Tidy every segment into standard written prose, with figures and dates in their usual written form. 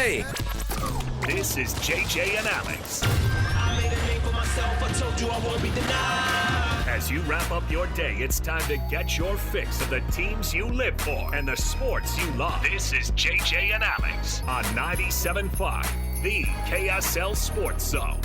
Sly. This is JJ and Alex. I made a name for myself. I told you I won't be denied. As you wrap up your day, it's time to get your fix of the teams you live for and the sports you love. This is JJ and Alex on 97.5, the KSL Sports Zone.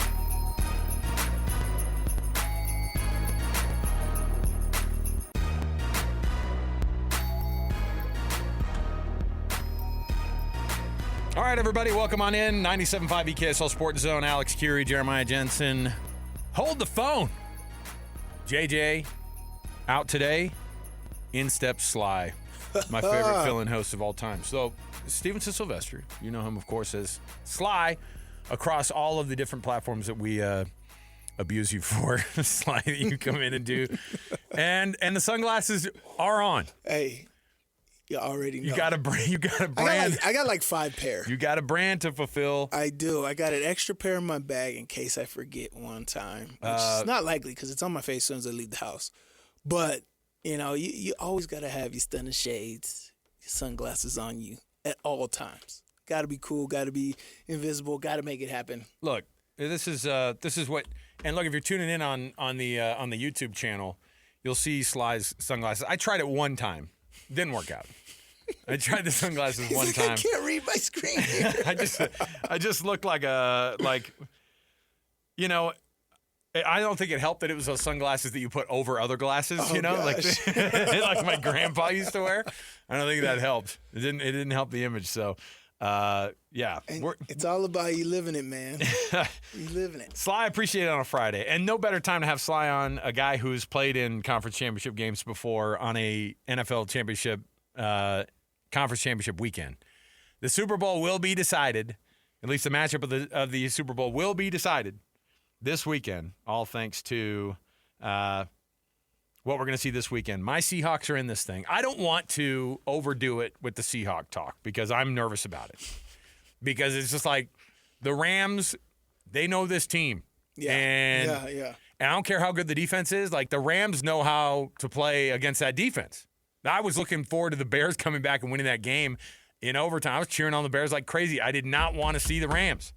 All right, everybody, welcome on in. 97.5 EKSL Sports Zone. Alex Kirry, Jeremiah Jensen. Hold the phone. JJ out today. In steps Sly, my favorite fill-in host of all time. So, Stevenson Sylvester, you know him, of course, as Sly across all of the different platforms that we abuse you for. Sly that you come in and do. And the sunglasses are on. Hey. You already know. You got a brand. I got like 5 pair. You got a brand to fulfill. I do. I got an extra pair in my bag in case I forget one time. Which is not likely because it's on my face as soon as I leave the house. But, you know, you always got to have your stunning shades, your sunglasses on you at all times. Got to be cool. Got to be invisible. Got to make it happen. Look, this is what. And look, if you're tuning in on the YouTube channel, you'll see Sly's sunglasses. I tried it one time. Didn't work out. I tried the sunglasses one time. I can't read my screen here. I just looked like you know, I don't think it helped that it was those sunglasses that you put over other glasses, Oh, you know, gosh. like my grandpa used to wear. I don't think that helped. It didn't help the image. So, yeah. And it's all about you living it, man. You living it. Sly, I appreciate it on a Friday. And no better time to have Sly on, a guy who's played in conference championship games before on a NFL championship, conference championship weekend. The Super Bowl will be decided, at least the matchup of the Super Bowl will be decided this weekend, all thanks to what we're going to see this weekend. My Seahawks are in this thing. I don't want to overdo it with the Seahawk talk because I'm nervous about it. Because it's just like the Rams, they know this team. Yeah. And I don't care how good the defense is. Like, the Rams know how to play against that defense. I was looking forward to the Bears coming back and winning that game in overtime. I was cheering on the Bears like crazy. I did not want to see the Rams.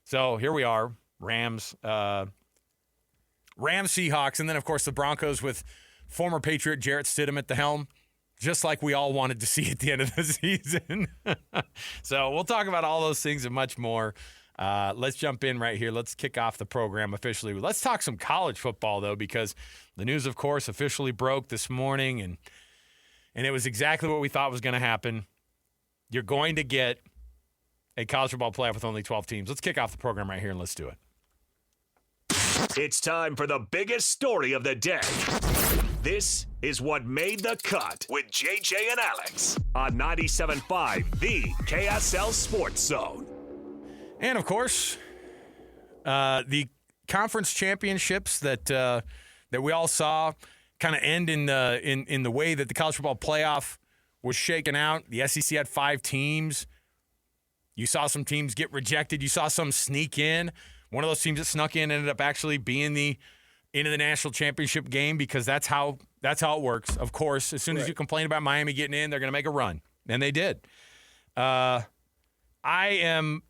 So here we are, Rams, Seahawks, and then, of course, the Broncos with former Patriot Jarrett Stidham at the helm, just like we all wanted to see at the end of the season. So we'll talk about all those things and much more. Let's jump in right here. Let's kick off the program officially. Let's talk some college football, though, because the news, of course, officially broke this morning, and it was exactly what we thought was going to happen. You're going to get a college football playoff with only 12 teams. Let's kick off the program right here, and let's do it. It's time for the biggest story of the day. This is what made the cut with JJ and Alex on 97.5, the KSL Sports Zone. And, of course, the conference championships that we all saw kind of end in the way that the college football playoff was shaken out. The SEC had 5 teams. You saw some teams get rejected. You saw some sneak in. One of those teams that snuck in ended up actually being into the national championship game because that's how it works. Of course, as soon as you complain about Miami getting in, they're going to make a run. And they did. I am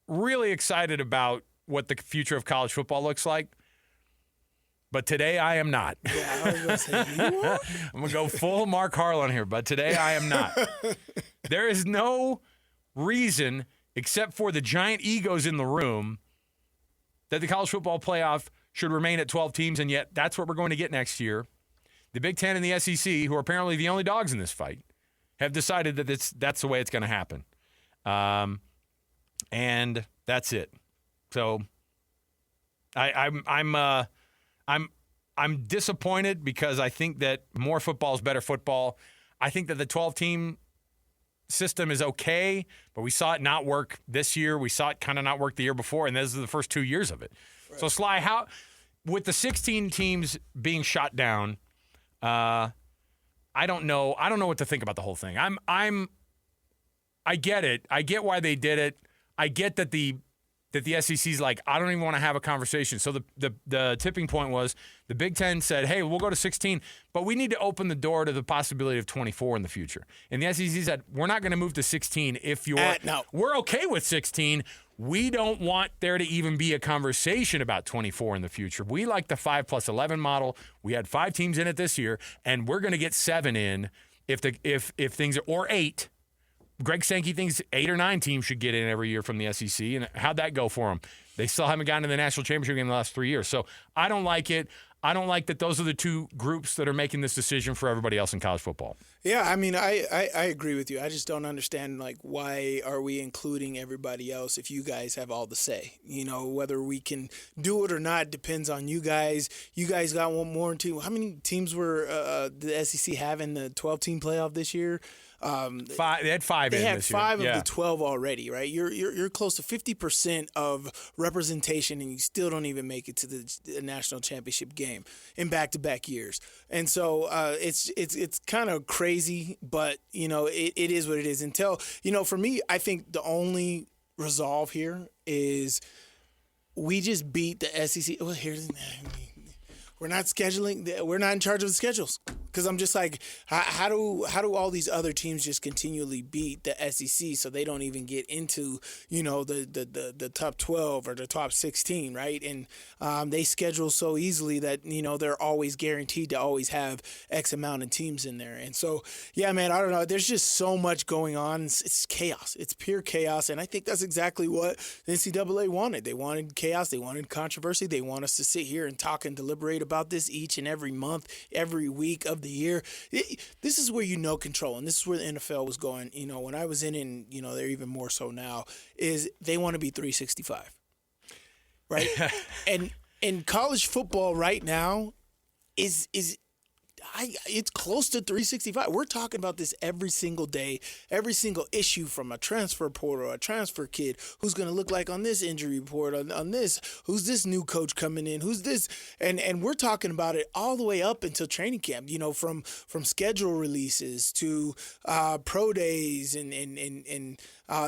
really excited about what the future of college football looks like. But today I am not. Yeah, I was going to say, you are? I'm going to go full Mark Harlan here, but today I am not. There is no reason, except for the giant egos in the room, that the college football playoff should remain at 12 teams, and yet that's what we're going to get next year. The Big Ten and the SEC, who are apparently the only dogs in this fight, have decided that that's the way it's going to happen. And that's it. So I'm disappointed because I think that more football is better football. I think that the 12-team system is okay, but we saw it not work this year. We saw it kind of not work the year before, and those are the first 2 years of it. Right. So, Sly, how with the 16 teams being shot down, I don't know what to think about the whole thing. I get it. I get why they did it. I get that the that the SEC's like, I don't even want to have a conversation. So the tipping point was the Big Ten said, hey, we'll go to 16, but we need to open the door to the possibility of 24 in the future. And the SEC said, we're not going to move to 16 if you're no. We're okay with 16. We don't want there to even be a conversation about 24 in the future. We like the 5+11 model. We had 5 teams in it this year, and we're going to get 7 in if things are, or 8. Greg Sankey thinks 8 or 9 teams should get in every year from the SEC. And how'd that go for them? They still haven't gotten to the national championship game in the last 3 years. So I don't like it. I don't like that those are the 2 groups that are making this decision for everybody else in college football. Yeah, I mean, I agree with you. I just don't understand, like, why are we including everybody else if you guys have all the say? You know, whether we can do it or not depends on you guys. You guys got one more team. How many teams were the SEC having the 12-team playoff this year? 5. They had 5 in this year. They had 5 of the 12 already, right? You're close to 50% of representation, and you still don't even make it to the national championship game in back-to-back years. And so it's kind of crazy, but you know it is what it is. Until for me, I think the only resolve here is we just beat the SEC. Well, we're not scheduling. We're not in charge of the schedules. Because I'm just like, how do all these other teams just continually beat the SEC so they don't even get into the top 12 or the top 16, right? And they schedule so easily that they're always guaranteed to always have X amount of teams in there. And so yeah, man, I don't know. There's just so much going on. It's chaos. It's pure chaos, and I think that's exactly what the NCAA wanted. They wanted chaos. They wanted controversy. They want us to sit here and talk and deliberate about this each and every month, every week of the year. This is where control, and this is where the NFL was going. When I was in, they're even more so now. Is they want to be 365, right? and college football right now is it's close to 365. We're talking about this every single day, every single issue, from a transfer portal, a transfer kid, who's going to look like on this injury report, on this, who's this new coach coming in, who's this, and we're talking about it all the way up until training camp. From schedule releases to pro days and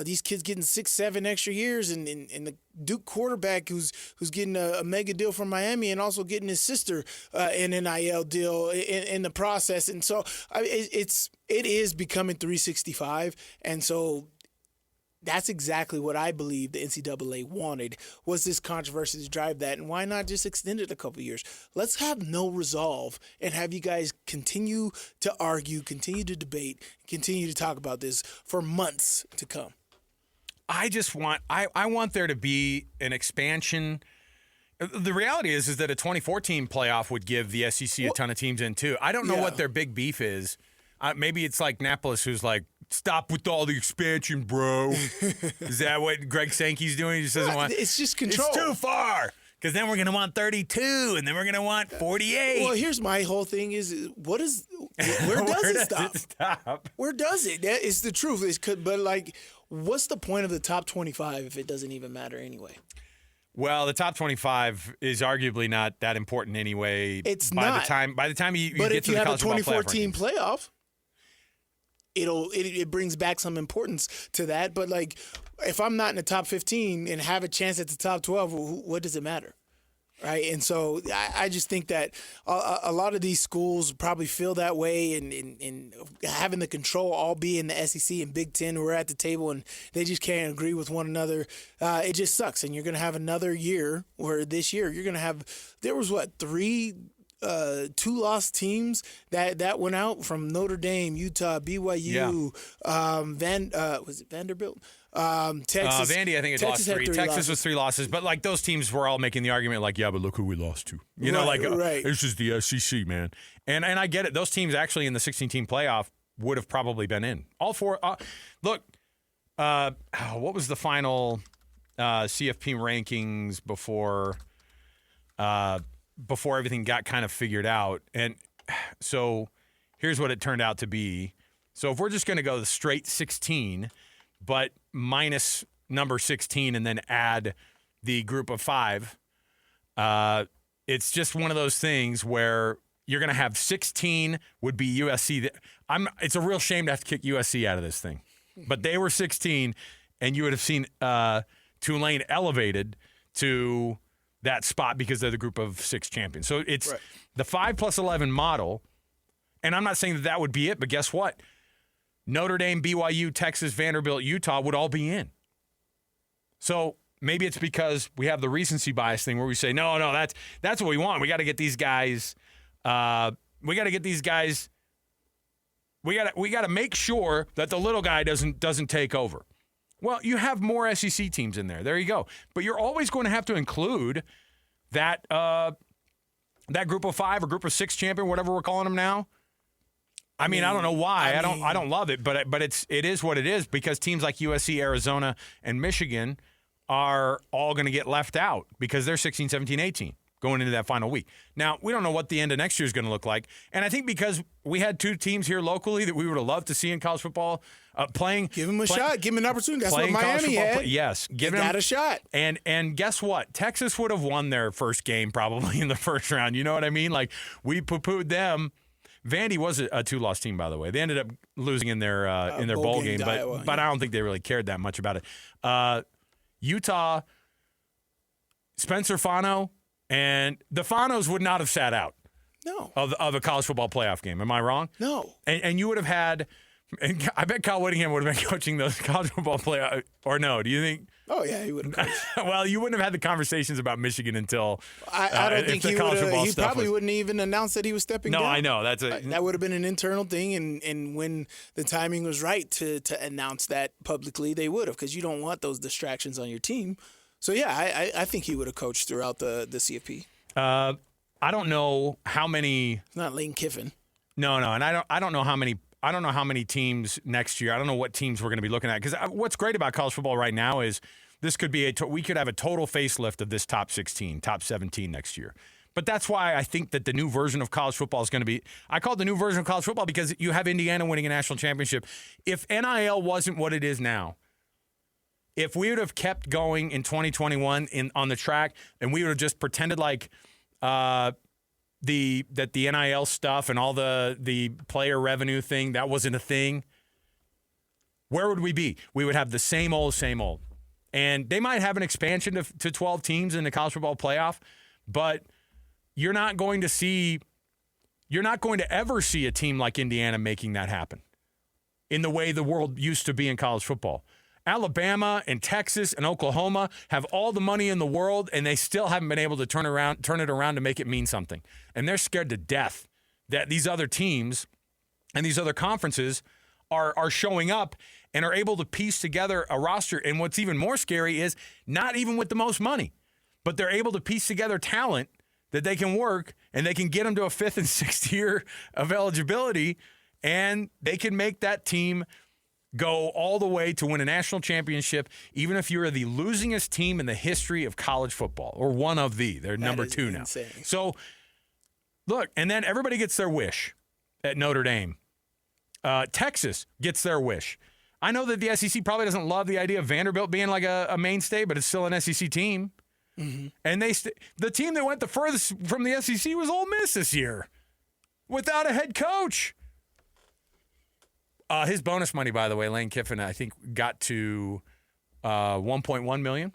these kids getting 6-7 extra years, and the Duke quarterback who's getting a mega deal from Miami and also getting his sister an NIL deal in the process. And so it is becoming 365. And so that's exactly what I believe the NCAA wanted, was this controversy to drive that. And why not just extend it a couple years? Let's have no resolve and have you guys continue to argue, continue to debate, continue to talk about this for months to come. I just want I want there to be an expansion. The reality is that a 2014 playoff would give the SEC a ton of teams in too. I don't know what their big beef is. Maybe it's like Napolis, who's like, stop with all the expansion, bro. Is that what Greg Sankey's doing? He just doesn't want. It's just control. It's too far. Because then we're going to want 32, and then we're going to want 48. Well, here's my whole thing is, where does it stop? Where does it? That is the truth. But, like, what's the point of the top 25 if it doesn't even matter anyway? Well, the top 25 is arguably not that important anyway. It's by not. By the time you but get if to you the have a college football 2014 playoff, it brings back some importance to that. But, like, if I'm not in the top 15 and have a chance at the top 12, what does it matter? Right. And so I just think that a lot of these schools probably feel that way, and having the control all be in the SEC and Big Ten, who are at the table and they just can't agree with one another. It just sucks. And you're going to have another year where this year you're going to have, there was 3 2-loss teams that went out from Notre Dame, Utah, BYU, was it Vanderbilt? Texas. Vandy, I think, lost 3. Texas was 3 losses, but like those teams were all making the argument, like, yeah, but look who we lost to. Right. This is the SEC, man. And I get it. Those teams actually in the 16-team playoff would have probably been in. All 4. Look, what was the final CFP rankings before everything got kind of figured out? And so here's what it turned out to be. So if we're just going to go the straight 16, but minus number 16 and then add the group of 5, it's just one of those things where you're going to have 16 would be USC. It's a real shame to have to kick USC out of this thing. But they were 16, and you would have seen 2 Tulane elevated to that spot because they're the group of 6 champions. So it's the 5+11 model, and I'm not saying that would be it, but guess what? Notre Dame, BYU, Texas, Vanderbilt, Utah would all be in. So maybe it's because we have the recency bias thing where we say, no, that's what we want. We got to get these guys. We got to make sure that the little guy doesn't take over. Well, you have more SEC teams in there. There you go. But you're always going to have to include that group of 5 or group of 6 champion, whatever we're calling them now. I mean, I don't know why. I don't love it, but it is what it is because teams like USC, Arizona, and Michigan are all going to get left out because they're 16, 17, 18 going into that final week. Now, we don't know what the end of next year is going to look like. And I think because we had 2 teams here locally that we would have loved to see in college football playing. Give them a shot. Give them an opportunity. That's what Miami had. Yes. Give them a shot. And guess what? Texas would have won their first game probably in the first round. You know what I mean? Like, we poo-pooed them. Vandy was a 2-loss team, by the way. They ended up losing in their bowl game, but I don't think they really cared that much about it. Utah, Spencer Fano, and the Fanos would not have sat out. No. Of a college football playoff game. Am I wrong? No. And you would have had, and I bet Kyle Whittingham would have been coaching those college football playoff, or no? Do you think? Oh, yeah, he would have coached. Well, you wouldn't have had the conversations about Michigan until I don't think he would have. He probably wouldn't even announce that he was stepping down. No, I know. That would have been an internal thing, and when the timing was right to announce that publicly, they would have, because you don't want those distractions on your team. So, yeah, I think he would have coached throughout the CFP. I don't know how many. It's not Lane Kiffin. No, and I don't know how many. I don't know how many teams next year. I don't know what teams we're going to be looking at, because what's great about college football right now is this could be we could have a total facelift of this top 16, top 17 next year. But that's why I think that the new version of college football is going to be. I call it the new version of college football because you have Indiana winning a national championship. If NIL wasn't what it is now, if we would have kept going in 2021 on the track, and we would have just pretended like the NIL stuff and all the player revenue thing, that wasn't a thing, where would we be? We would have the same old. And they might have an expansion to 12 teams in the college football playoff, but you're not going to ever see a team like Indiana making that happen in the way the world used to be in college football. Alabama and Texas and Oklahoma have all the money in the world, and they still haven't been able to turn it around to make it mean something. And they're scared to death that these other teams and these other conferences are showing up and are able to piece together a roster. And what's even more scary is not even with the most money, but they're able to piece together talent that they can work, and they can get them to a 5th and 6th year of eligibility, and they can make that team go all the way to win a national championship, even if you're the losingest team in the history of college football, or one of the. They're number 2 now. Insane. So, look, and then everybody gets their wish at Notre Dame. Texas gets their wish. I know that the SEC probably doesn't love the idea of Vanderbilt being like a mainstay, but it's still an SEC team. Mm-hmm. And the team that went the furthest from the SEC was Ole Miss this year, without a head coach. His bonus money, by the way, Lane Kiffin, I think, got to $1.1 million.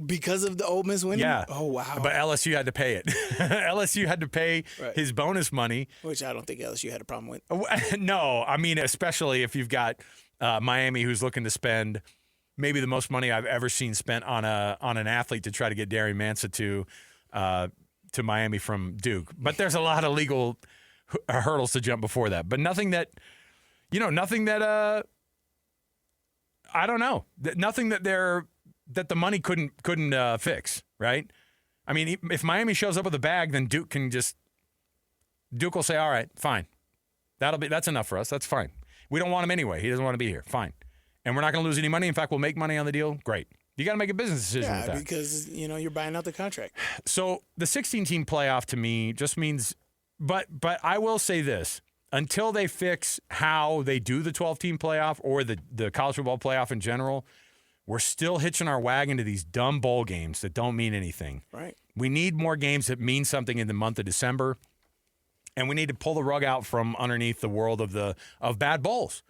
Because of the Ole Miss winning? Yeah. Oh, wow. But LSU had to pay it. LSU had to pay his bonus money. Which I don't think LSU had a problem with. No, I mean, especially if you've got Miami, who's looking to spend maybe the most money I've ever seen spent on an athlete to try to get Darian Mansa to Miami from Duke. But there's a lot of legal hurdles to jump before that. But nothing that I don't know. Nothing that the money couldn't fix, right? I mean, if Miami shows up with a bag, then Duke will say, all right, fine. That's enough for us. That's fine. We don't want him anyway. He doesn't want to be here. Fine. And we're not going to lose any money. In fact, we'll make money on the deal. Great. You got to make a business decision with that. Yeah, because, you're buying out the contract. So the 16-team playoff to me just means, but I will say this. Until they fix how they do the 12-team playoff or the college football playoff in general, we're still hitching our wagon to these dumb bowl games that don't mean anything. Right. We need more games that mean something in the month of December, and we need to pull the rug out from underneath the world of bad bowls.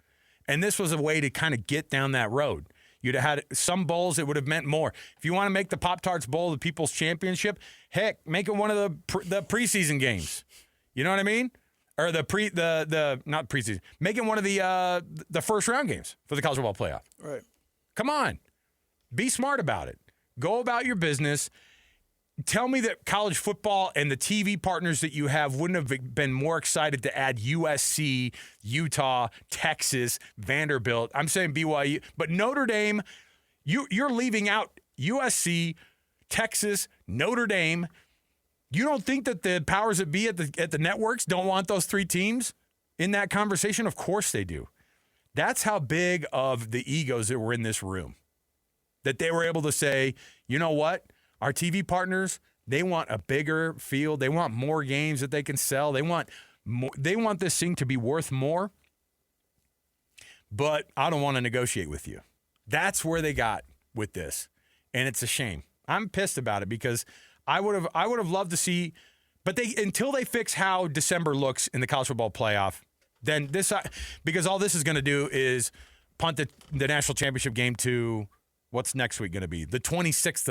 And this was a way to kind of get down that road. You'd have had some bowls. It would have meant more. If you want to make the Pop-Tarts Bowl the People's Championship, heck, make it one of the preseason games. You know what I mean? Or not preseason. Make it one of the first round games for the college football playoff. Right. Come on. Be smart about it. Go about your business. Tell me that college football and the TV partners that you have wouldn't have been more excited to add USC, Utah, Texas, Vanderbilt. I'm saying BYU. But Notre Dame, you're leaving out USC, Texas, Notre Dame. You don't think that the powers that be at the networks don't want those three teams in that conversation? Of course they do. That's how big of the egos that were in this room. That they were able to say, you know what? Our TV partners, they want a bigger field. They want more games that they can sell. They want more, they want this thing to be worth more. But I don't want to negotiate with you. That's where they got with this. And it's a shame. I'm pissed about it because I would have loved to see, but until they fix how December looks in the college football playoff, then because all this is going to do is punt the national championship game to what's next week going to be? The 26th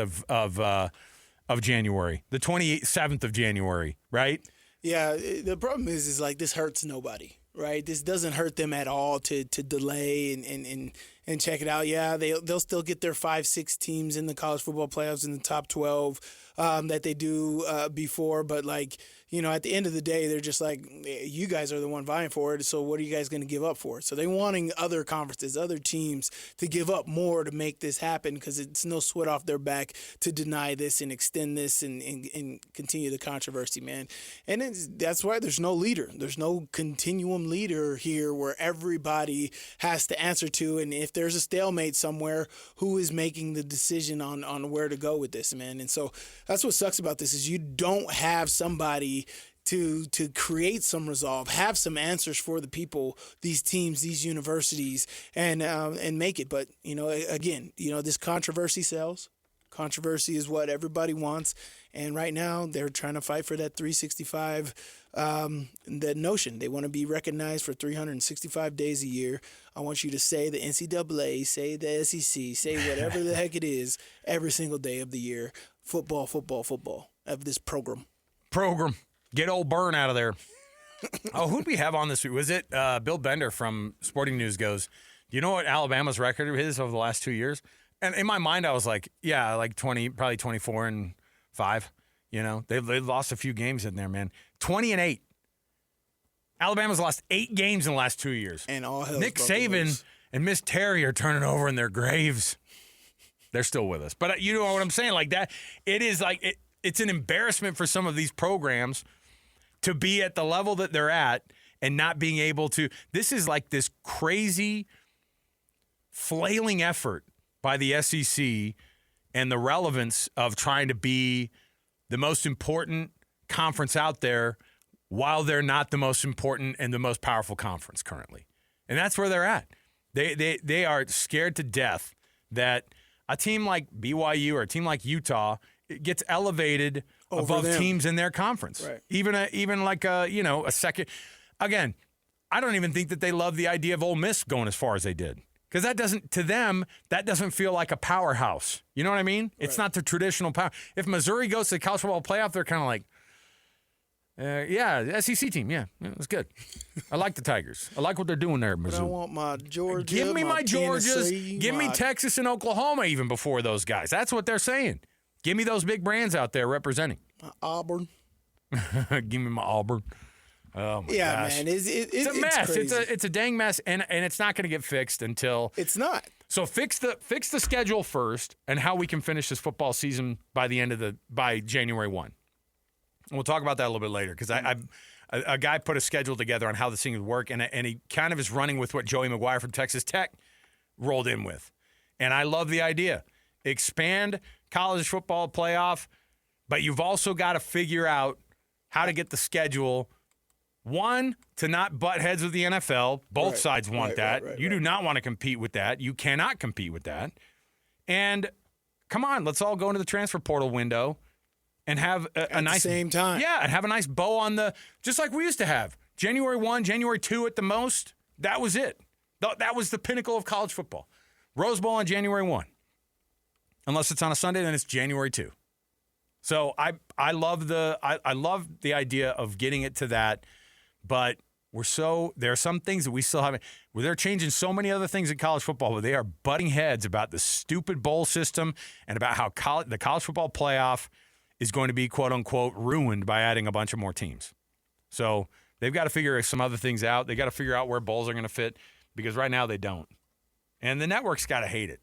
of January, the 27th of January, right? Yeah, the problem is like this hurts nobody, right? This doesn't hurt them at all to delay and check it out. Yeah, they'll still get their 5-6 teams in the college football playoffs in the top 12 that they do before, but like, you know, at the end of the day, they're just like, you guys are the one vying for it, so what are you guys going to give up for it? So they're wanting other conferences, other teams to give up more to make this happen because it's no sweat off their back to deny this and extend this and continue the controversy, man. And that's why there's no leader. There's no continuum leader here where everybody has to answer to, and if there's a stalemate somewhere, who is making the decision on where to go with this, man? And so that's what sucks about this is you don't have somebody to create some resolve, have some answers for the people, these teams, these universities, and make it. But, you know, again, you know, this controversy sells. Controversy is what everybody wants. And right now they're trying to fight for that 365, that notion. They want to be recognized for 365 days a year. I want you to say the NCAA, say the SEC, say whatever the heck it is every single day of the year. Football, football, football of this program. Get old Byrne out of there. Oh, who'd we have on this week? Was it Bill Bender from Sporting News goes, do you know what Alabama's record is over the last 2 years? And in my mind, I was like, yeah, like 20, probably 24-5. You know, they've lost a few games in there, man. 20-8. Alabama's lost 8 games in the last 2 years. And all hell's Nick broken Saban loose. and Miss Terry are turning over in their graves. They're still with us. But you know what I'm saying? Like that, it is like it's an embarrassment for some of these programs to be at the level that they're at and not being able to. This is like this crazy flailing effort by the SEC and the relevance of trying to be the most important conference out there while they're not the most important and the most powerful conference currently. And that's where they're at. They are scared to death that a team like BYU or a team like Utah gets elevated above teams in their conference. Right. Even like a second. Again, I don't even think that they love the idea of Ole Miss going as far as they did. Because to them, that doesn't feel like a powerhouse. You know what I mean? It's not the traditional power. If Missouri goes to the college football playoff, they're kind of like, the SEC team, yeah, it's good. I like the Tigers. I like what they're doing there at But Mizzou. I want my Georgia. Give me my Georgias. Tennessee, Give me Texas and Oklahoma even before those guys. That's what they're saying. Give me those big brands out there representing. my Auburn. Give me my Auburn. Oh my gosh. Man, it's a mess. crazy. It's a dang mess, and it's not going to get fixed until It's not. So fix the schedule first, and how we can finish this football season by January 1. And we'll talk about that a little bit later because a guy put a schedule together on how this thing would work, and he kind of is running with what Joey McGuire from Texas Tech rolled in with. And I love the idea. Expand college football playoff, but you've also got to figure out how to get the schedule, one, to not butt heads with the NFL. Both sides want that. You do not want to compete with that. You cannot compete with that. And come on, let's all go into the transfer portal window and have a nice same time. Yeah, and have a nice bow on just like we used to have. January 1, January 2 at the most. That was it. That was the pinnacle of college football. Rose Bowl on January 1. Unless it's on a Sunday, then it's January 2. So I love the idea of getting it to that, but there are some things that we still haven't. Where they're changing so many other things in college football, but they are butting heads about the stupid bowl system and about how the college football playoff is going to be quote unquote ruined by adding a bunch of more teams. So they've got to figure some other things out. They got to figure out where bowls are going to fit because right now they don't, and the network's got to hate it.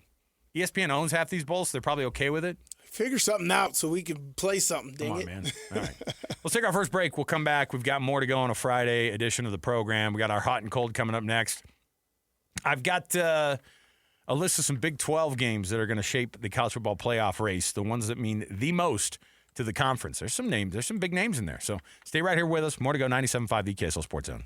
ESPN owns half these bowls, so they're probably okay with it. Figure something out so we can play something, dang Come on, it. man. All right. Let's take our first break. We'll come back. We've got more to go on a Friday edition of the program. We got our hot and cold coming up next. I've got a list of some Big 12 games that are going to shape the college football playoff race, the ones that mean the most to the conference. There's some names. There's some big names in there. So stay right here with us. More to go. 97.5 the KSL Sports Zone.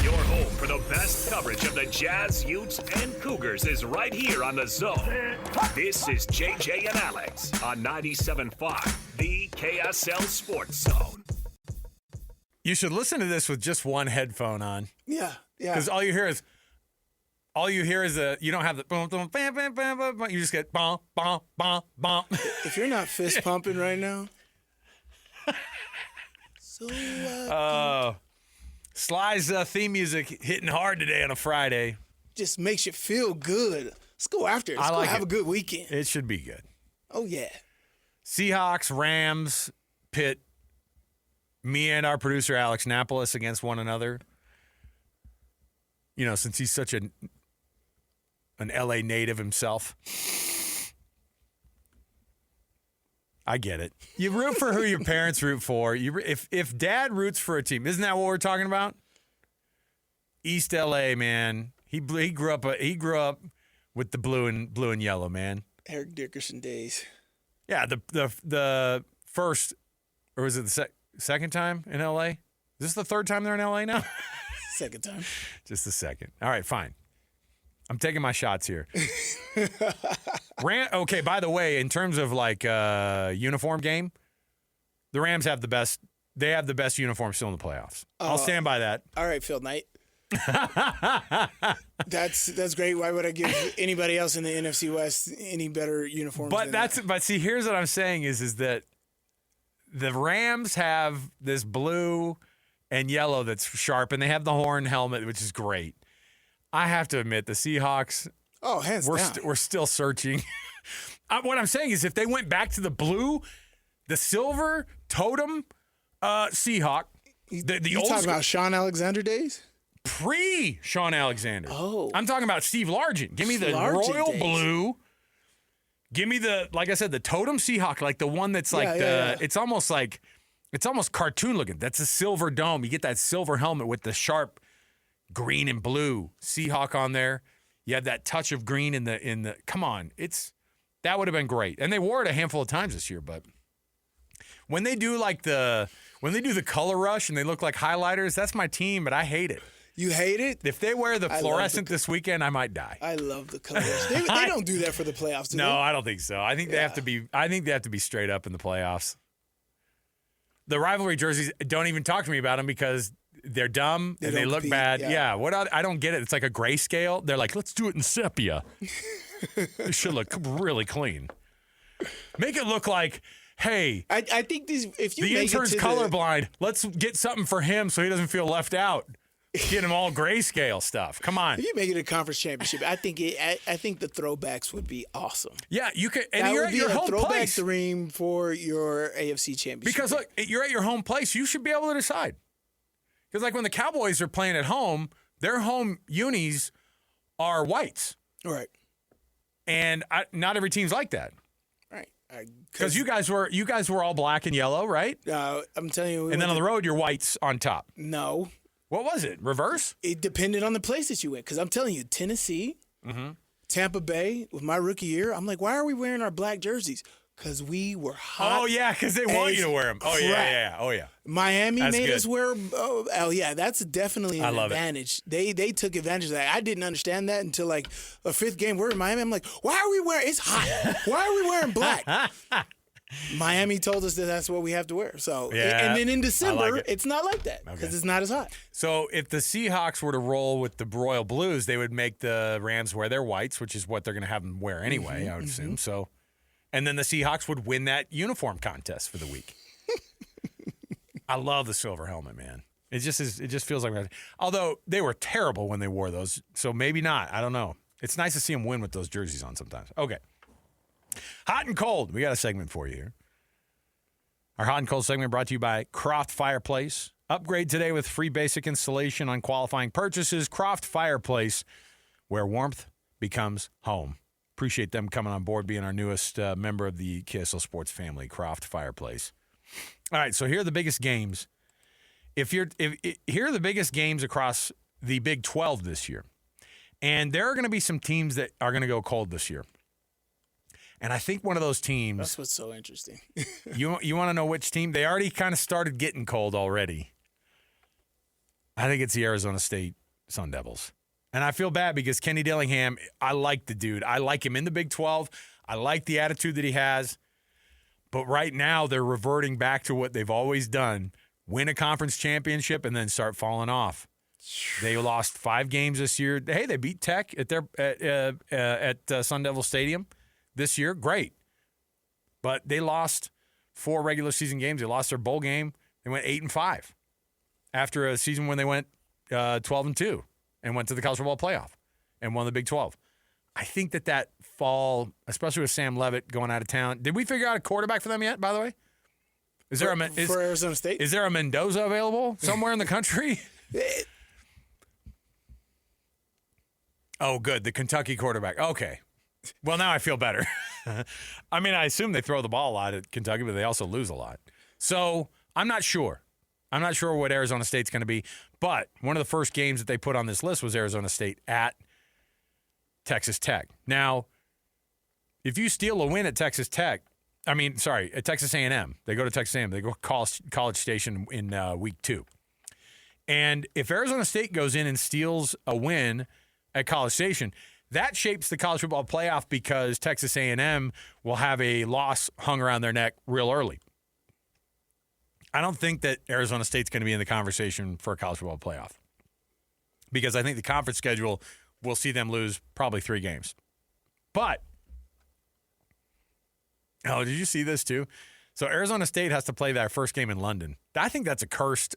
Your home for the best coverage of the Jazz, Utes, and Cougars is right here on The Zone. This is JJ and Alex on 97.5, the KSL Sports Zone. You should listen to this with just one headphone on. Yeah. Because all you hear is you don't have the boom, boom, bam, bam, bam, bam, bam. You just get bom, bom, bom, bom. If you're not fist pumping right now. Sly's theme music hitting hard today on a Friday. Just makes you feel good. Let's go after it. Let's go have a good weekend. It should be good. Oh, yeah. Seahawks, Rams, pit me and our producer Alex Napolis against one another. You know, since he's such an LA native himself. I get it. You root for who your parents root for. If dad roots for a team, isn't that what we're talking about? East LA, man. He grew up with the blue and yellow, man. Eric Dickerson days. Yeah, the first, or was it the second time in LA? Is this the third time they're in LA now? Second time. Just the second. All right, fine. I'm taking my shots here. Okay, by the way, in terms of like uniform game, the Rams have the best. They have the best uniform still in the playoffs. I'll stand by that. All right, Phil Knight. That's great. Why would I give anybody else in the NFC West any better uniforms? But see, here's what I'm saying is that the Rams have this blue and yellow that's sharp, and they have the horn helmet, which is great. I have to admit, the Seahawks. Oh, hands down. We're still searching. What I'm saying is, if they went back to the blue, the silver totem Seahawk, the you old talking school, about Sean Alexander days? Pre-Sean Alexander. Oh. I'm talking about Steve Largent. Give me the Largent royal days. blue. Give me like I said, the totem Seahawk, like the one that's like it's almost cartoon looking. That's a silver dome. You get that silver helmet with the sharp green and blue Seahawk on there. You have that touch of green in the come on. That would have been great. And they wore it a handful of times this year, but when they do the color rush and they look like highlighters, that's my team, but I hate it. You hate it? If they wear the fluorescent this weekend, I might die. I love the colors. They don't do that for the playoffs, do No, they? I don't think so. I think they have to be straight up in the playoffs. The rivalry jerseys, don't even talk to me about them because they're dumb and they look bad. Yeah. I don't get it. It's like a grayscale. They're like, let's do it in sepia. It should look really clean. Make it look like, hey, I think if you the make intern's it to colorblind. Let's get something for him so he doesn't feel left out. Get him all grayscale stuff. Come on. If you make it a conference championship, I think the throwbacks would be awesome. Yeah, you could. And That you're would at be your a home throwback place. dream for your AFC championship. Because look, you're at your home place. You should be able to decide. Because like when the Cowboys are playing at home, their home unis are whites. Right. And not every team's like that. Right. Because you guys were all black and yellow, right? I'm telling you. And then on the road, you're whites on top. No. What was it? Reverse? It depended on the place that you went. Because I'm telling you, Tennessee, Tampa Bay, with my rookie year, I'm like, why are we wearing our black jerseys? Because we were hot. Oh, yeah, because they want you to wear them. Oh, yeah. Oh, yeah. Miami That's made good. us wear. Oh, yeah, that's definitely an advantage. They took advantage of that. I didn't understand that until like a fifth game. We're in Miami. I'm like, why are we wearing? It's hot. Why are we wearing black? Miami told us that that's what we have to wear. So, Yeah, and then in I December, like it. it's not like that because it's not as hot. So if the Seahawks were to roll with the Royal Blues, they would make the Rams wear their whites, which is what they're going to have them wear anyway, I would assume. So, and then the Seahawks would win that uniform contest for the week. I love the silver helmet, man. It just feels like, although they were terrible when they wore those, so maybe not. I don't know. It's nice to see them win with those jerseys on sometimes. Okay. Hot and cold. We got a segment for you here. Our hot and cold segment brought to you by Croft Fireplace. Upgrade today with free basic installation on qualifying purchases. Croft Fireplace, where warmth becomes home. Appreciate them coming on board, being our newest member of the KSL Sports family, Croft Fireplace. All right, so here are the biggest games. Here are the biggest games across the Big 12 this year. And there are going to be some teams that are going to go cold this year. And I think one of those teams. That's what's so interesting. you want to know which team? They already kind of started getting cold already. I think it's the Arizona State Sun Devils. And I feel bad because Kenny Dillingham, I like the dude. I like him in the Big 12. I like the attitude that he has. But right now they're reverting back to what they've always done. Win a conference championship and then start falling off. They lost 5 games this year. Hey, they beat Tech at Sun Devil Stadium this year. Great. But they lost 4 regular season games. They lost their bowl game. They went 8-5 after a season when they went 12-2 and went to the college football playoff and won the Big 12. I think that fall, especially with Sam Levitt going out of town. Did we figure out a quarterback for them yet, by the way? For Arizona State? Is there a Mendoza available somewhere in the country? Oh, good. The Kentucky quarterback. Okay. Well, now I feel better. I mean, I assume they throw the ball a lot at Kentucky, but they also lose a lot. So I'm not sure. I'm not sure what Arizona State's going to be. But one of the first games that they put on this list was Arizona State at Texas Tech. Now, if you steal a win at Texas A&M. They go to Texas A&M. They go College Station in week 2. And if Arizona State goes in and steals a win at College Station, that shapes the college football playoff because Texas A&M will have a loss hung around their neck real early. I don't think that Arizona State's going to be in the conversation for a college football playoff because I think the conference schedule will see them lose probably 3 games. But, oh, did you see this too? So Arizona State has to play their first game in London. I think that's a cursed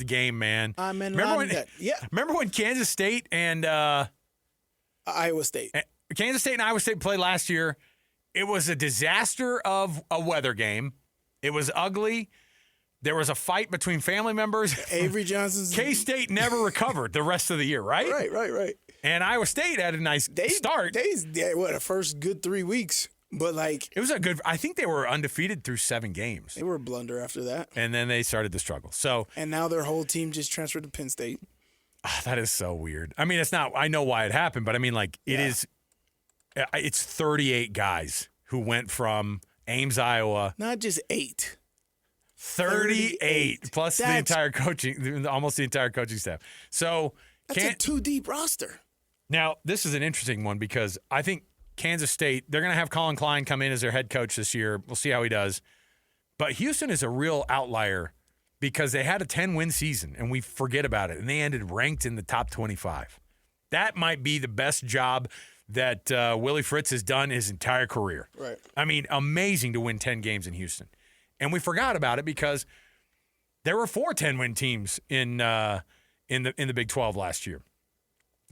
game, man. I'm in remember London. Remember when Kansas State and Iowa State. Kansas State and Iowa State played last year? It was a disaster of a weather game. It was ugly. There was a fight between family members. Avery Johnson's. K-State never recovered the rest of the year, right? Right. And Iowa State had a nice start. The first good 3 weeks. But, it was I think they were undefeated through 7 games. They were a blunder after that. And then they started to struggle. And now their whole team just transferred to Penn State. That is so weird. I mean, it's not, I know why it happened, but I mean, it's 38 guys who went from Ames, Iowa. Not just 8. 38 plus almost the entire coaching staff. So that's a 2-deep roster. Now, this is an interesting one because I think Kansas State, they're going to have Colin Klein come in as their head coach this year. We'll see how he does. But Houston is a real outlier because they had a 10-win season, and we forget about it, and they ended ranked in the top 25. That might be the best job that Willie Fritz has done his entire career. Right. I mean, amazing to win 10 games in Houston. And we forgot about it because there were 4 10-win teams in the Big 12 last year.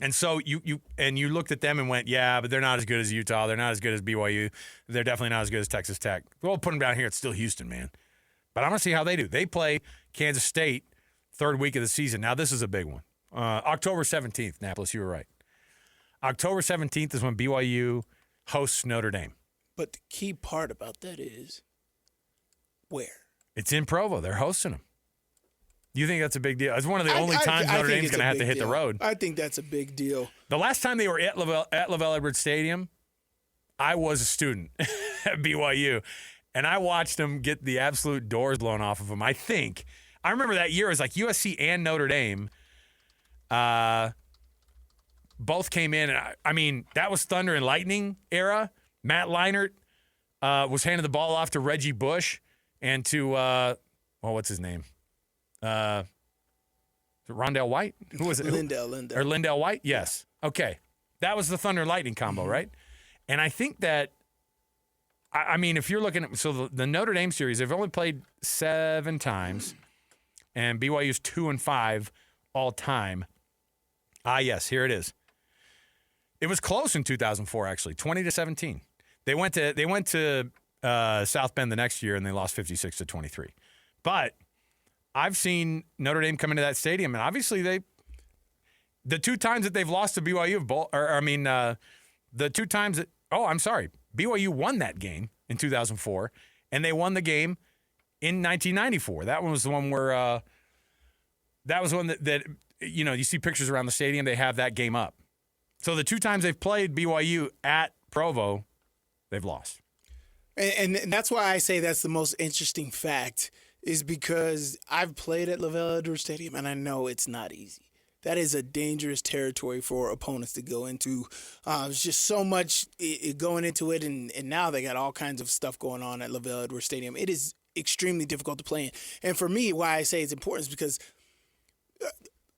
And so you looked at them and went, yeah, but they're not as good as Utah. They're not as good as BYU. They're definitely not as good as Texas Tech. We'll put them down here. It's still Houston, man. But I'm going to see how they do. They play Kansas State 3rd week of the season. Now, this is a big one. October 17th, Annapolis, you were right. October 17th is when BYU hosts Notre Dame. But the key part about that is where? It's in Provo. They're hosting them. Do you think that's a big deal? It's one of the only times Notre Dame's going to have to hit the road. I think that's a big deal. The last time they were at LaVell Edwards Stadium, I was a student at BYU, and I watched them get the absolute doors blown off of them. I remember that year it was like USC and Notre Dame both came in. And I mean, that was Thunder and Lightning era. Matt Leinart, was handed the ball off to Reggie Bush and to, what's his name? Rondell White? Who was it? Lindell White? Yes. Okay. That was the Thunder and Lightning combo, right? And I think that, I mean, if you're looking at, so the Notre Dame series, they've only played 7 times, and BYU's 2-5 all time. Yes, here it is. It was close in 2004, actually, 20-17. They went to South Bend the next year, and they lost 56-23. But I've seen Notre Dame come into that stadium, and obviously the 2 times that they've lost to BYU, the 2 times that, BYU won that game in 2004, and they won the game in 1994. That one was the one where, that was one that you see pictures around the stadium, they have that game up. So the 2 times they've played BYU at Provo, they've lost. And that's why I say that's the most interesting fact, is because I've played at LaVell Edwards Stadium, and I know it's not easy. That is a dangerous territory for opponents to go into. There's just so much going into it, and now they got all kinds of stuff going on at LaVell Edwards Stadium. It is extremely difficult to play in. And for me, why I say it's important is because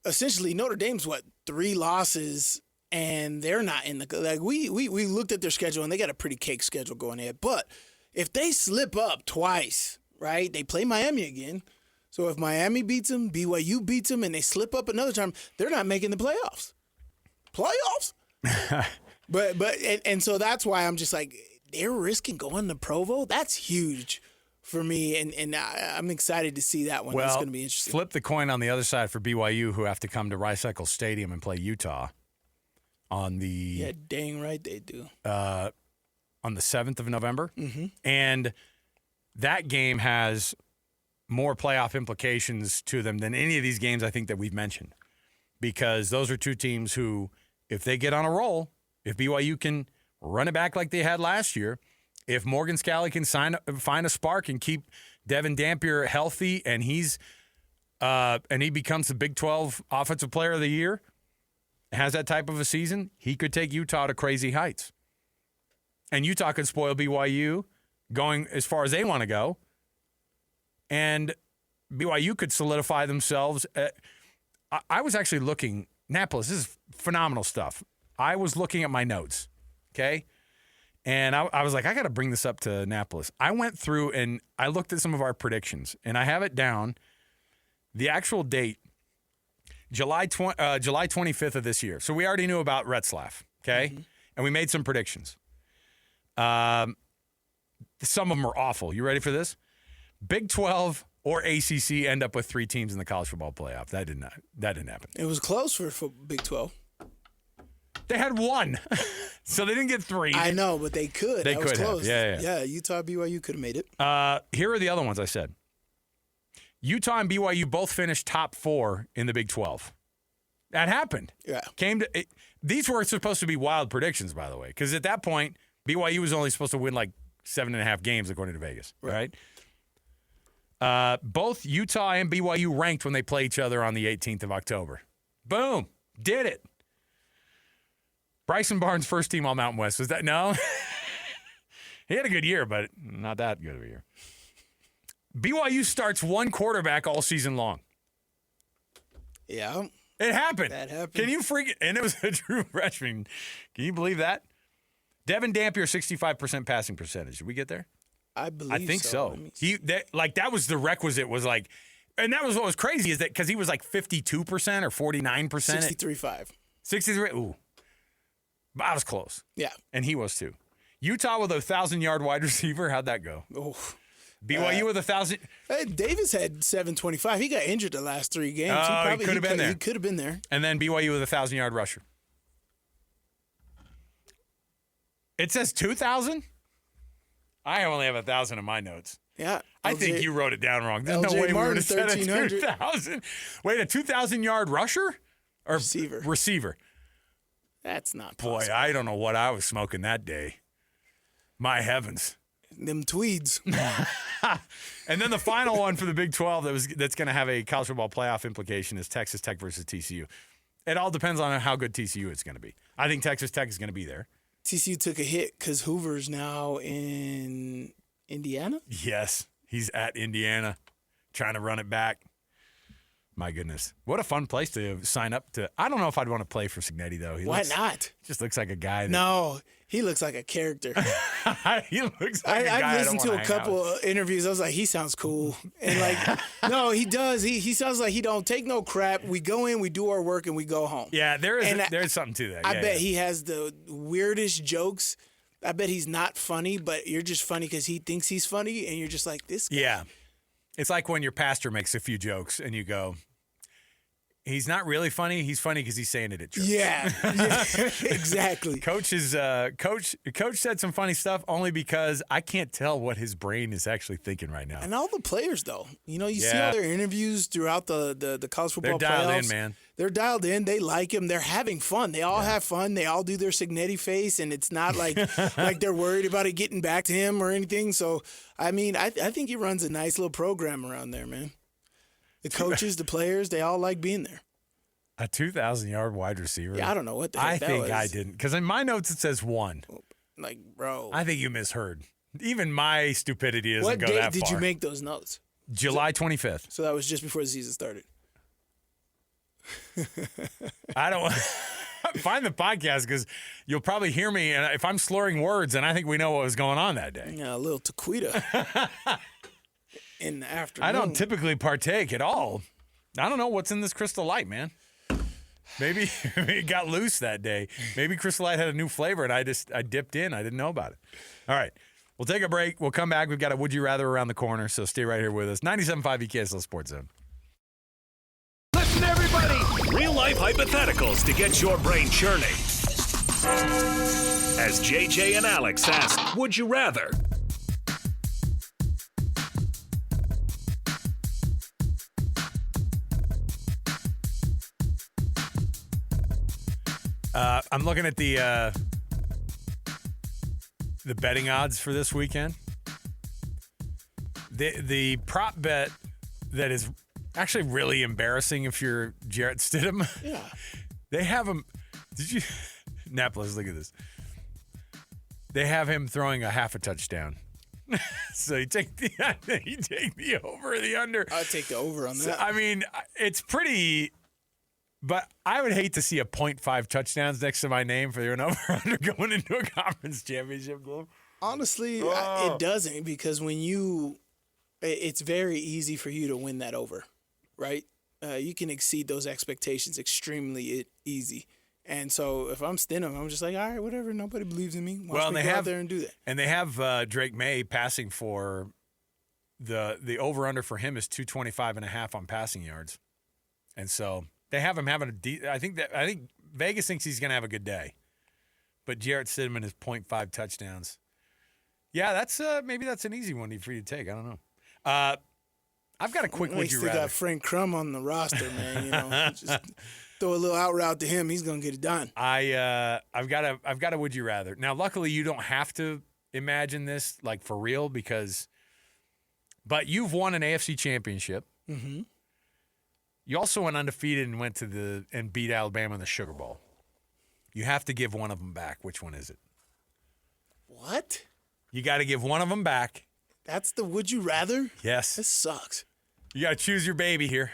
essentially Notre Dame's, 3 losses, and they're not in the – like we looked at their schedule, and they got a pretty cake schedule going ahead. But if they slip up twice, right, they play Miami again. So if Miami beats them, BYU beats them, and they slip up another time, they're not making the playoffs. But so that's why I'm just like, they're risking going to Provo. That's huge for me, and I'm excited to see that one. Well, it's going to be interesting. Flip the coin on the other side for BYU, who have to come to Rice-Eccles Stadium and play Utah on the yeah, dang right they do. On the 7th of November, and that game has more playoff implications to them than any of these games I think that we've mentioned, because those are 2 teams who, if they get on a roll, if BYU can run it back like they had last year, if Morgan Scalley can find a spark and keep Devin Dampier healthy, and he becomes the Big 12 Offensive Player of the Year, has that type of a season, he could take Utah to crazy heights. And Utah could spoil BYU going as far as they want to go. And BYU could solidify themselves. I was actually looking, Annapolis, this is phenomenal stuff. I was looking at my notes, okay? And I was like, I got to bring this up to Annapolis. I went through and I looked at some of our predictions, and I have it down. The actual date, July 25th of this year. So we already knew about Retzlaff, okay? And we made some predictions. Some of them are awful. You ready for this? Big 12 or ACC end up with 3 teams in the college football playoff. That didn't happen. It was close for Big 12. They had 1, so they didn't get 3. I know, but they could. They that could was close. have. Yeah. Utah, BYU could have made it. Here are the other ones I said. Utah and BYU both finished top 4 in the Big 12. That happened. Yeah. These were supposed to be wild predictions, by the way, because at that point, BYU was only supposed to win like 7.5 games according to Vegas, right? Both Utah and BYU ranked when they play each other on the 18th of October. Boom. Did it. Bryson Barnes, first team All Mountain West. Was that? No? He had a good year, but not that good of a year. BYU starts 1 quarterback all season long. Yeah. It happened. That happened. Can you and it was a true freshman. Can you believe that? Devin Dampier, 65% passing percentage. Did we get there? I think so. That was the requisite, was like, and that was what was crazy, is that because he was like 52% or 49%. 63.5. 63. Ooh. I was close. Yeah. And he was too. Utah with a 1,000-yard wide receiver. How'd that go? Oh. BYU with 1,000. Hey, Davis had 725. He got injured the last 3 games. He could have been there. He could have been there. And then BYU with a 1,000-yard rusher. It says 2,000? I only have 1,000 in my notes. Yeah. I think you wrote it down wrong. There's no way we would have said a 2,000. Wait, a 2,000-yard rusher? Or receiver. That's not possible. Boy, I don't know what I was smoking that day. My heavens. Them tweeds. And then the final one for the Big 12 that's going to have a college football playoff implication is Texas Tech versus TCU. It all depends on how good TCU is going to be. I think Texas Tech is going to be there. TCU took a hit because Hoover's now in Indiana. Yes, he's at Indiana trying to run it back. My goodness. What a fun place to sign up to. I don't know if I'd want to play for Signetti, though. Why not? Just looks like a guy. That, No, he looks like a character. he looks like a guy. I've listened to a hang out couple with. of interviews. I was like, he sounds cool. And like, no, he does. He sounds like he don't take no crap. We go in, we do our work, and we go home. Yeah, there's something to that. I Yeah, bet yeah. he has the weirdest jokes. I bet he's not funny, but you're just funny because he thinks he's funny, and you're just like, this guy. Yeah. It's like when your pastor makes a few jokes and you go, he's not really funny. He's funny because he's saying it at church. Yeah, exactly. Coach said some funny stuff only because I can't tell what his brain is actually thinking right now. And all the players, though, you know, you see Yeah. all their interviews throughout the college football They're dialed playoffs. in, man. They're dialed in. They like him. They're having fun. They all have fun. They all do their Signetti face, and it's not like like they're worried about it getting back to him or anything. So, I mean, I think he runs a nice little program around there, man. The coaches, the players, they all like being there. A 2,000-yard wide receiver. Yeah, I don't know what the heck I that think was. I didn't. Because in my notes it says 1. Like, bro. I think you misheard. Even my stupidity doesn't What go date that did far. you make those notes? July 25th. So that was just before the season started. I don't find the podcast because you'll probably hear me and if I'm slurring words, and I think we know what was going on that day. Yeah, a little tequila in the afternoon. I don't typically partake at all. I don't know what's in this Crystal Light, man. Maybe it got loose that day. Maybe Crystal Light had a new flavor, and I dipped in. I didn't know about it. All right. We'll take a break. We'll come back. We've got a Would You Rather around the corner, so stay right here with us. 97.5 EKSL Sports Zone. Listen, everybody. Real life hypotheticals to get your brain churning. As JJ and Alex ask, would you rather? I'm looking at the betting odds for this weekend. The prop bet that is actually really embarrassing if you're Jarrett Stidham. Yeah. They have him. Did you, Napolis? Look at this. They have him throwing a half a touchdown. So you take the over or the under. I'd take the over on that. So, I mean, it's pretty. But I would hate to see a 0.5 touchdowns next to my name for an over-under going into a conference championship game. Honestly, it doesn't because it's very easy for you to win that over, right? You can exceed those expectations extremely easy. And so if I'm Stidham, I'm just like, all right, whatever. Nobody believes in me. Watch me go out there and do that. And they have Drake May passing for the over-under for him is 225.5 on passing yards. And so they have him having I think Vegas thinks he's going to have a good day. But Jarrett Stidham is 0.5 touchdowns. Yeah, that's maybe that's an easy one for you to take. I don't know. I've got a quick would you still rather. got Frank Crum on the roster, man. You know, just throw a little out route to him. He's gonna get it done. I've got a would you rather. Now, luckily, you don't have to imagine this like for real but you've won an AFC championship. Mm-hmm. You also went undefeated and went and beat Alabama in the Sugar Bowl. You have to give one of them back. Which one is it? What? You got to give one of them back. That's the would you rather? Yes. This sucks. You got to choose your baby here.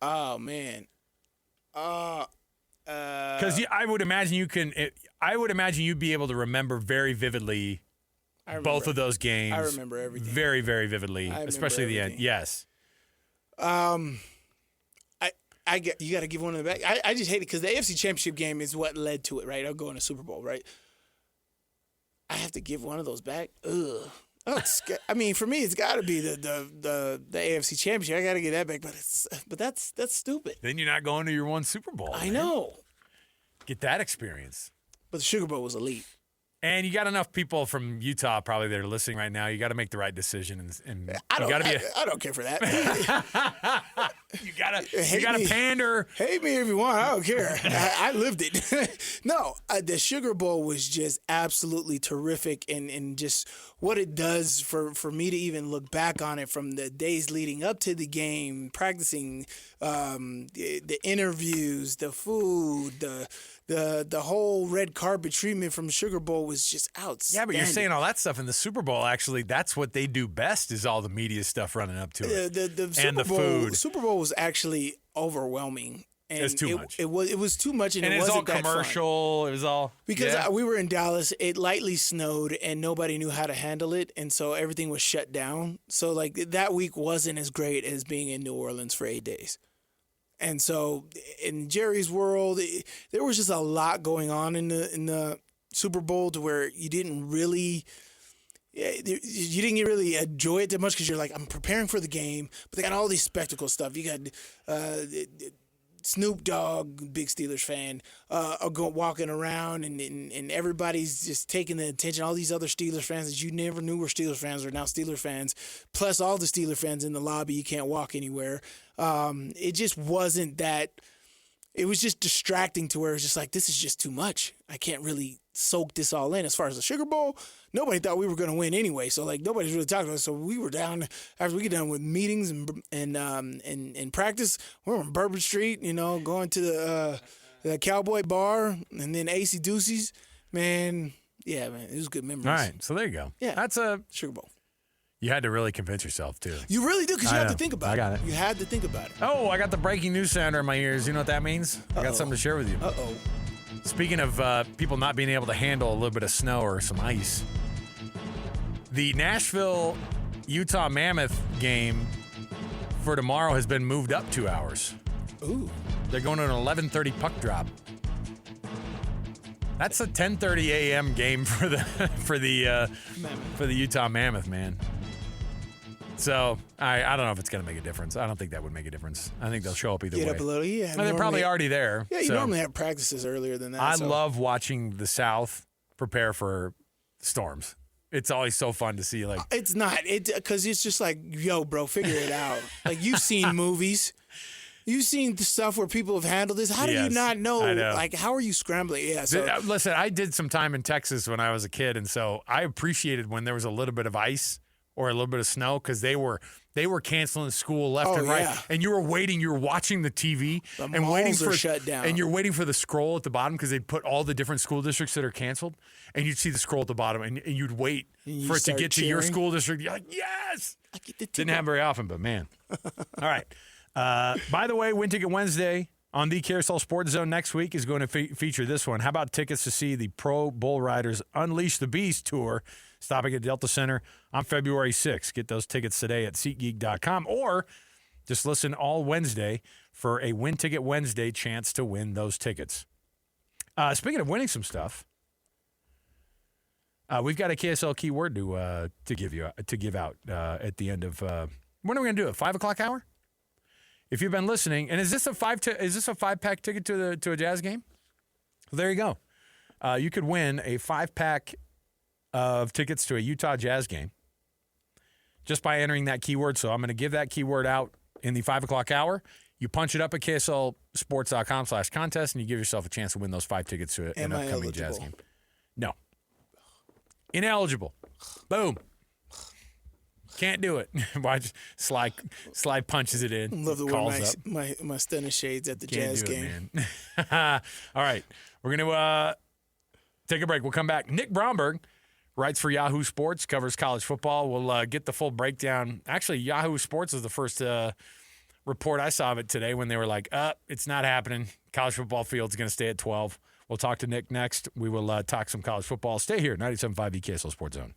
Oh man. Because I would imagine you'd be able to remember very vividly both of those games. I remember everything. Very, very vividly, especially the end. everything. Yes. You got to give one of them back. I just hate it because the AFC Championship game is what led to it, right? I'll go in a Super Bowl, right? I have to give one of those back. Ugh. Oh, I mean, for me, it's got to be the AFC Championship. I got to get that back, but that's stupid. Then you're not going to your one Super Bowl. I man. know. Get that experience. But the Sugar Bowl was elite. And you got enough people from Utah probably that are listening right now. You got to make the right decision, and I you got to be. I don't care for that. You gotta pander. Hate me if you want. I don't care. I lived it. No, the Sugar Bowl was just absolutely terrific, and just what it does for me to even look back on it from the days leading up to the game, practicing, the interviews, the food, the whole red carpet treatment from Sugar Bowl was just Yeah, outstanding. but you're saying all that stuff in the Super Bowl. Actually, that's what they do best is all the media stuff running up to it. the And the Super Bowl, food. Super Bowl was actually overwhelming. And It's too much. It was too much, and it was all wasn't that fun. commercial. It was all Because yeah. we were in Dallas, it lightly snowed and nobody knew how to handle it, and so everything was shut down. So like that week wasn't as great as being in New Orleans for 8 days. And so in Jerry's world, there was just a lot going on in the Super Bowl to where you didn't really enjoy it that much because you're like, I'm preparing for the game, but they got all these spectacle stuff. You got Snoop Dogg, big Steelers fan, walking around, and everybody's just taking the attention. All these other Steelers fans that you never knew were Steelers fans are now Steelers fans, plus all the Steelers fans in the lobby. You can't walk anywhere. It just wasn't that. It was just distracting to where it's just like, this is just too much. I can't really soak this all in. As far as the Sugar Bowl, nobody thought we were going to win anyway. So like nobody's really talking about it. So we were down after we get done with meetings and practice. We're on Bourbon Street, going to the Cowboy Bar and then AC Deuces. Man, yeah, man, it was good memories. All right, so there you go. Yeah, that's a Sugar Bowl. You had to really convince yourself too. You really do because you I have know. to think about I it. got it. You had to think about it. Oh, I got the breaking news sounder in my ears. You know what that means? I got something to share with you. Uh-oh. Speaking of people not being able to handle a little bit of snow or some ice, the Nashville-Utah Mammoth game for tomorrow has been moved up 2 hours. Ooh. They're going to an 11:30 puck drop. That's a 10:30 a.m. game for the Utah Mammoth, man. So I don't know if it's going to make a difference. I don't think that would make a difference. I think they'll show up either Get way. up a little. Yeah, And they're probably already there. Yeah, you so. normally have practices earlier than that. I so. love watching the South prepare for storms. It's always so fun to see. Like It's not. Because it's just like, yo, bro, figure it out. Like, you've seen movies. You've seen the stuff where people have handled this. How do you Yes, not know? I know. Like, how are you scrambling? Yeah, so listen, I did some time in Texas when I was a kid, and so I appreciated when there was a little bit of ice or a little bit of snow because they were canceling school left and right, yeah. and you were watching the TV The and waiting malls are for shut down. and you're waiting for the scroll at the bottom because they'd put all the different school districts that are canceled, and you'd see the scroll at the bottom, and you'd wait you for it to start get to your cheering. school district. You're like, yes. I get the Didn't happen very often, but man. All right. By the way, Win Ticket Wednesday on the Carousel Sports Zone next week is going to feature this one. How about tickets to see the Pro Bull Riders Unleash the Beast tour stopping at Delta Center on February 6th? Get those tickets today at SeatGeek.com or just listen all Wednesday for a Win Ticket Wednesday chance to win those tickets. Speaking of winning some stuff, we've got a KSL keyword to give out at the end of when are we going to do it? 5 o'clock hour? If you've been listening, and is this a 5-pack ticket to a Jazz game? Well, there you go. You could win a 5-pack of tickets to a Utah Jazz game just by entering that keyword. So I'm going to give that keyword out in the 5 o'clock hour. You punch it up at KSLSports.com/contest, and you give yourself a chance to win those 5 tickets to an Am I upcoming Jazz eligible? game. No. Ineligible. Boom. Can't do it. Watch Sly punches it in. love the calls wear up. my stunner shades at the Can't Jazz do game. it, man. All right. We're going to take a break. We'll come back. Nick Bromberg writes for Yahoo Sports, covers college football. We'll get the full breakdown. Actually, Yahoo Sports was the first report I saw of it today when they were like, it's not happening. College football field's going to stay at 12. We'll talk to Nick next. We will talk some college football. Stay here, 97.5 EKSL Sports Zone.